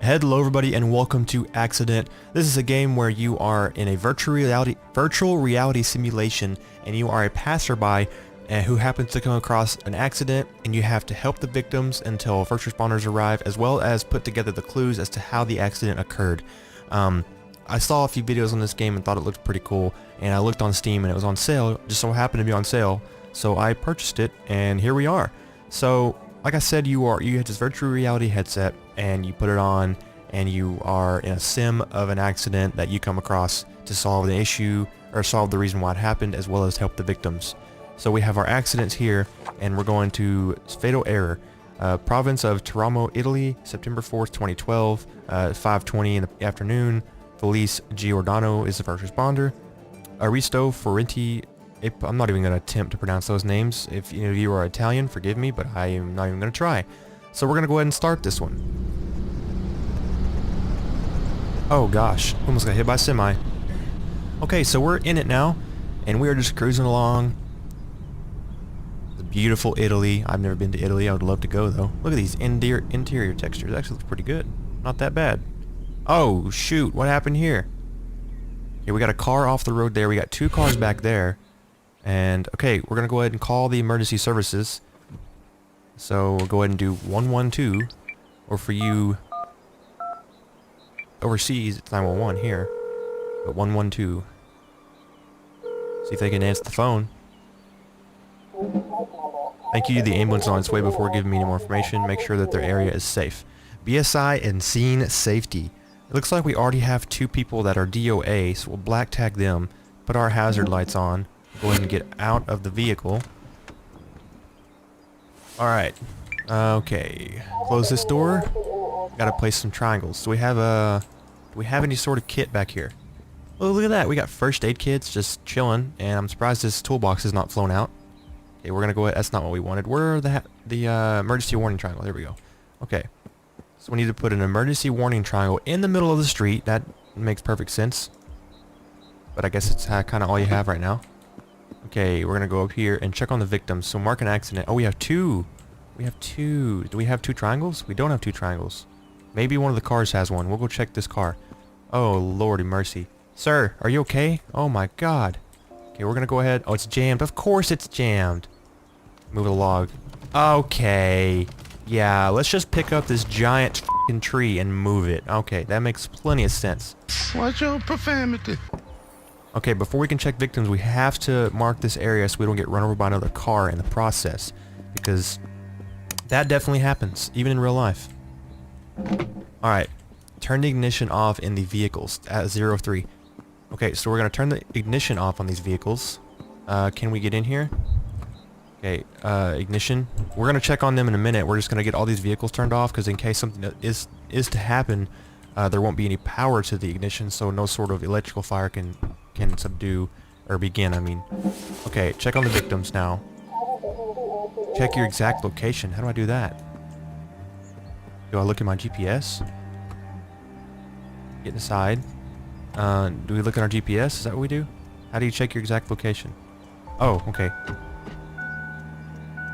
Hello everybody and welcome to Accident. This is a game where you are in a virtual reality simulation and you are a passerby who happens to come across an accident, and you have to help the victims until first responders arrive, as well as put together the clues as to how the accident occurred. I saw a few videos on this game and thought it looked pretty cool, and I looked on Steam and it was on sale, just so happened to be on sale, so I purchased it and here we are. So like I said, you had this virtual reality headset and you put it on and you are in a sim of an accident that you come across to solve the issue or solve the reason why it happened, as well as help the victims. So we have our accidents here and we're going to Fatal Error, province of Teramo, Italy, September 4th, 2012, 5:20 in the afternoon. Felice Giordano is the first responder. Aristo Forenti, I'm not even going to attempt to pronounce those names. If any of you are Italian, forgive me, but I am not even going to try. So we're going to go ahead and start this one. Oh gosh, almost got hit by a semi. Okay, so we're in it now, and we are just cruising along. The beautiful Italy. I've never been to Italy. I would love to go though. Look at these interior textures. It actually looks pretty good. Not that bad. Oh shoot, what happened here? Okay, we got a car off the road there. We got two cars back there. And okay, we're gonna go ahead and call the emergency services. So we'll go ahead and do 112, or for you overseas, it's 911 here, but 112. See if they can answer the phone. Thank you. The ambulance is on its way. Before giving me any more information, make sure that their area is safe. BSI and scene safety. It looks like we already have two people that are DOA, so we'll black tag them, put our hazard lights on, go ahead and get out of the vehicle. Alright. Okay. Close this door. Gotta place some triangles. Do we have any sort of kit back here? Oh, look at that. We got first aid kits just chilling, and I'm surprised this toolbox is not flown out. Okay, we're gonna go ahead. That's not what we wanted. Where are the emergency warning triangle? There we go. Okay. So we need to put an emergency warning triangle in the middle of the street. That makes perfect sense. But I guess it's kind of all you have right now. Okay, we're gonna go up here and check on the victims. So mark an accident. Oh, we have two. We have two. Do we have two triangles? We don't have two triangles. Maybe one of the cars has one. We'll go check this car. Oh, lordy mercy. Sir, are you okay? Oh my god. Okay, we're gonna go ahead. Oh, it's jammed. Of course it's jammed. Move the log. Okay. Yeah, let's just pick up this giant f***ing tree and move it. Okay, that makes plenty of sense. Watch your profanity. Okay, before we can check victims, we have to mark this area so we don't get run over by another car in the process. Because that definitely happens, even in real life. Alright, turn the ignition off in the vehicles at 03. Okay, so we're going to turn the ignition off on these vehicles. Can we get in here? Okay, ignition. We're going to check on them in a minute. We're just going to get all these vehicles turned off, because in case something is to happen, there won't be any power to the ignition, so no sort of electrical fire can subdue, or begin, I mean. Okay, check on the victims now. Check your exact location. How do I do that? Do I look at my GPS? Get inside. Do we look at our GPS? Is that what we do? How do you check your exact location? Oh, okay.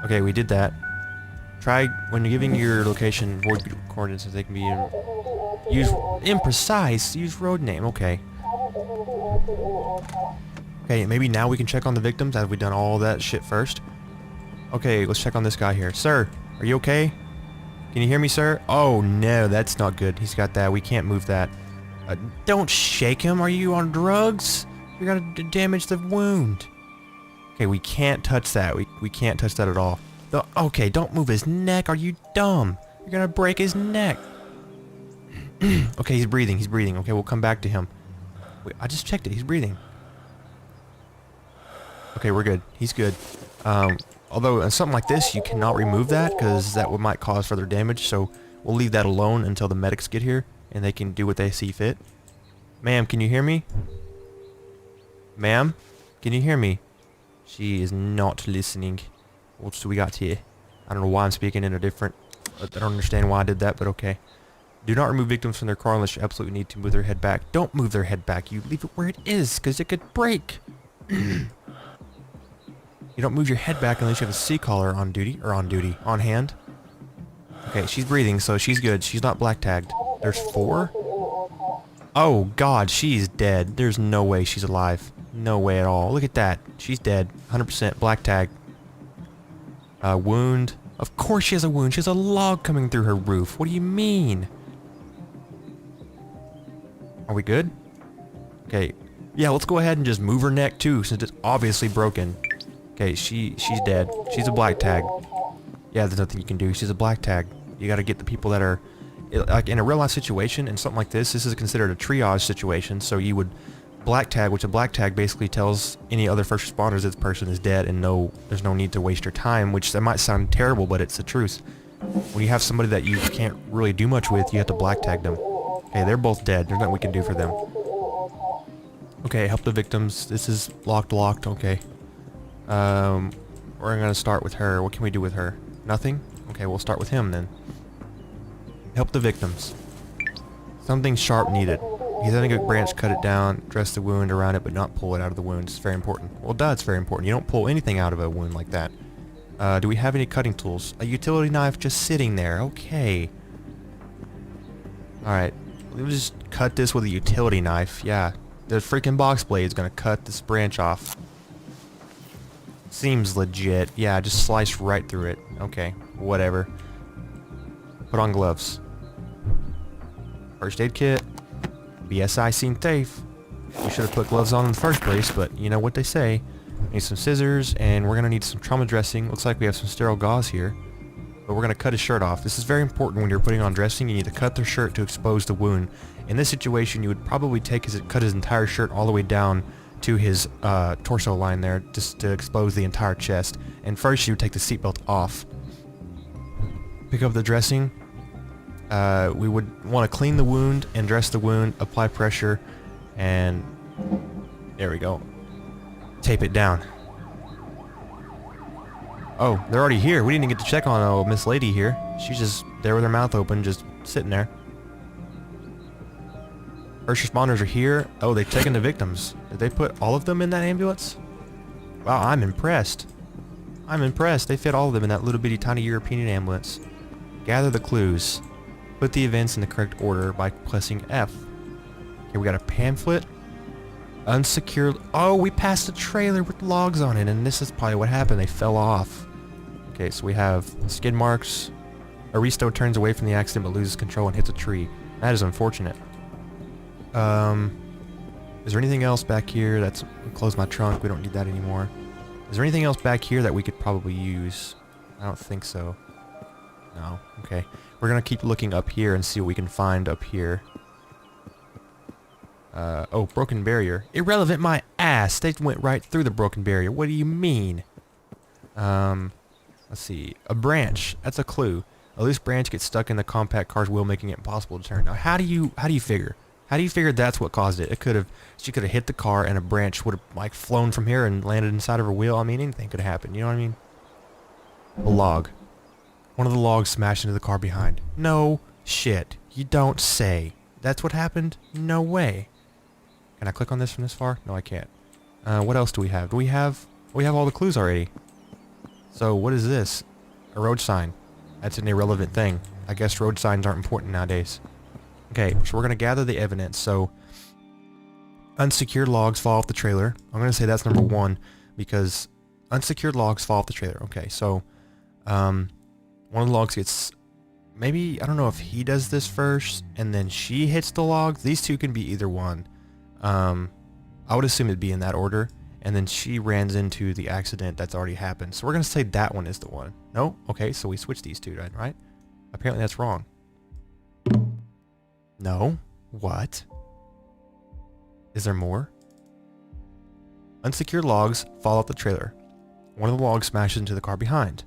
Okay, we did that. Try, when you're giving your location void coordinates, they can be use imprecise. Use road name. Okay. Okay, maybe now we can check on the victims. Have we done all that shit first? Okay, let's check on this guy here. Sir, are you okay? Can you hear me, sir? Oh no, that's not good. He's got that. We can't move that. Don't shake him. Are you on drugs? You're gonna damage the wound. Okay, we can't touch that. We can't touch that at all. Okay, don't move his neck. Are you dumb? You're gonna break his neck. Okay, he's breathing. He's breathing. Okay, we'll come back to him. Wait, I just checked it. He's breathing. Okay, we're good. He's good. Although in something like this, you cannot remove that because that might cause further damage. So we'll leave that alone until the medics get here and they can do what they see fit. Ma'am, can you hear me? Ma'am, can you hear me? She is not listening. What do we got here? I don't know why I'm speaking in a different... I don't understand why I did that, but okay. Do not remove victims from their car unless you absolutely need to move their head back. Don't move their head back. You leave it where it is, because it could break. You don't move your head back unless you have a C-collar on duty, on hand. Okay, she's breathing, so she's good. She's not black tagged. There's 4? Oh god, she's dead. There's no way she's alive. No way at all. Look at that. She's dead. 100% black tag. Wound. Of course she has a wound. She has a log coming through her roof. What do you mean? Are we good? Okay. Yeah, let's go ahead and just move her neck too, since it's obviously broken. Okay, she's dead. She's a black tag. Yeah, there's nothing you can do. She's a black tag. You gotta get the people that are... Like, in a real life situation, and something like this is considered a triage situation, so you would black tag, which a black tag basically tells any other first responders that this person is dead and there's no need to waste your time, which that might sound terrible, but it's the truth. When you have somebody that you can't really do much with, you have to black tag them. Okay, they're both dead. There's nothing we can do for them. Okay, help the victims. This is locked, okay. We're gonna start with her. What can we do with her? Nothing? Okay, we'll start with him then. Help the victims. Something sharp needed. He's having a branch, cut it down, dress the wound around it, but not pull it out of the wound. It's very important. Well, duh, it's very important. You don't pull anything out of a wound like that. Do we have any cutting tools? A utility knife just sitting there. Okay. Alright. We'll just cut this with a utility knife. Yeah. The freaking box blade is gonna cut this branch off. Seems legit. Yeah, just slice right through it. Okay. Whatever. Put on gloves. First aid kit. BSI seemed safe. We should have put gloves on in the first place, but you know what they say. We need some scissors, and we're going to need some trauma dressing. Looks like we have some sterile gauze here. But we're going to cut his shirt off. This is very important when you're putting on dressing. You need to cut their shirt to expose the wound. In this situation, you would probably cut his entire shirt all the way down to his torso line there, just to expose the entire chest. And first, you would take the seatbelt off. Pick up the dressing. We would want to clean the wound and dress the wound, apply pressure, and there we go. Tape it down. Oh, they're already here. We didn't even get to check on Miss Lady here. She's just there with her mouth open, just sitting there. First responders are here. Oh, they've taken the victims. Did they put all of them in that ambulance? Wow, I'm impressed. I'm impressed. They fit all of them in that little bitty tiny European ambulance. Gather the clues. Put the events in the correct order by pressing F. Okay, we got a pamphlet. Unsecured. Oh, we passed a trailer with logs on it, and this is probably what happened. They fell off. Okay, so we have skid marks. Aristo turns away from the accident but loses control and hits a tree. That is unfortunate. Is there anything else back here that's... Close my trunk. We don't need that anymore. Is there anything else back here that we could probably use? I don't think so. No. Okay. We're gonna keep looking up here and see what we can find up here. Oh, broken barrier. Irrelevant my ass! They went right through the broken barrier. What do you mean? Let's see. A branch. That's a clue. A loose branch gets stuck in the compact car's wheel, making it impossible to turn. Now, how do you figure? How do you figure that's what caused it? She could have hit the car and a branch would have, like, flown from here and landed inside of her wheel. I mean, anything could have happened. You know what I mean? A log. One of the logs smashed into the car behind. No shit. You don't say. That's what happened? No way. Can I click on this from this far? No, I can't. What else do we have? We have all the clues already. So, what is this? A road sign. That's an irrelevant thing. I guess road signs aren't important nowadays. Okay, so we're going to gather the evidence. So, unsecured logs fall off the trailer. I'm going to say that's number 1 because unsecured logs fall off the trailer. Okay, so, one of the logs gets... Maybe, I don't know if he does this first and then she hits the log. These two can be either one. I would assume it'd be in that order. And then she runs into the accident that's already happened. So we're going to say that one is the one. No? Okay, so we switch these two, right? Apparently that's wrong. No? What? Is there more? Unsecured logs fall off the trailer. One of the logs smashes into the car behind.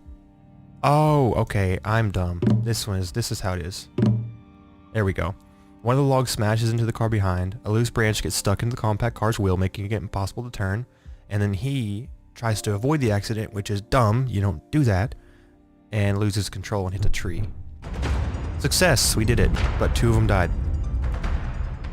Oh, okay, I'm dumb. This is how it is. There we go. One of the logs smashes into the car behind. A loose branch gets stuck into the compact car's wheel, making it impossible to turn. And then he tries to avoid the accident, which is dumb. You don't do that. And loses control and hits a tree. Success! We did it. But 2 of them died.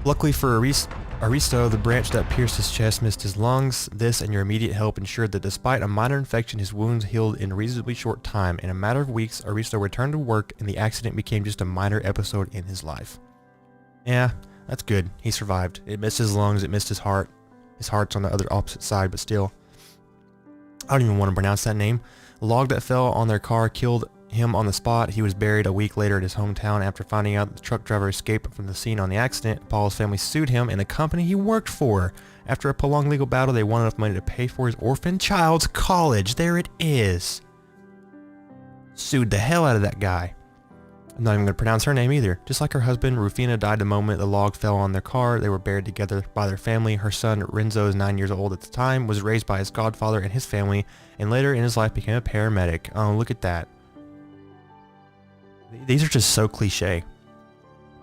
Luckily for Aristo, the branch that pierced his chest missed his lungs. This and your immediate help ensured that despite a minor infection, his wounds healed in a reasonably short time. In a matter of weeks, Aristo returned to work and the accident became just a minor episode in his life. Yeah, that's good. He survived. It missed his lungs, it missed his heart. His heart's on the other opposite side, but still. I don't even want to pronounce that name. A log that fell on their car killed him on the spot. He was buried a week later at his hometown. After finding out the truck driver escaped from the scene on the accident, Paul's family sued him and the company he worked for. After a prolonged legal battle, they won enough money to pay for his orphan child's college. There it is. Sued the hell out of that guy. I'm not even going to pronounce her name either. Just like her husband, Rufina died the moment the log fell on their car. They were buried together by their family. Her son, Renzo, is 9 years old at the time, was raised by his godfather and his family, and later in his life became a paramedic. Oh, look at that. These are just so cliche.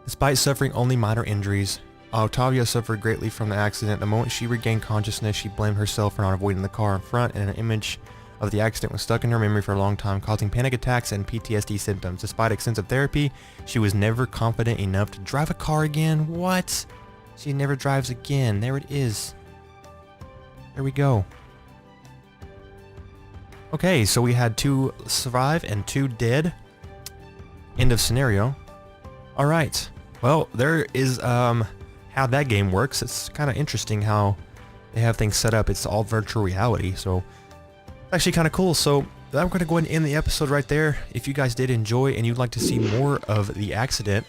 Despite suffering only minor injuries, Octavia suffered greatly from the accident. The moment she regained consciousness, she blamed herself for not avoiding the car in front, and an image of the accident was stuck in her memory for a long time, causing panic attacks and PTSD symptoms. Despite extensive therapy, she was never confident enough to drive a car again. What? She never drives again. There it is. There we go. Okay, so we had 2 survive and 2 dead. End of scenario. Alright. Well, there is how that game works. It's kind of interesting how they have things set up. It's all virtual reality, so actually kind of cool. So I'm going to go ahead and end the episode right there. If you guys did enjoy and you'd like to see more of the accident,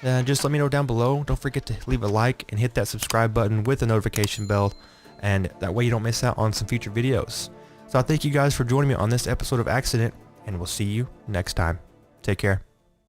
just let me know down below. Don't forget to leave a like and hit that subscribe button with the notification bell, and that way you don't miss out on some future videos. So I thank you guys for joining me on this episode of Accident, and we'll see you next time. Take care.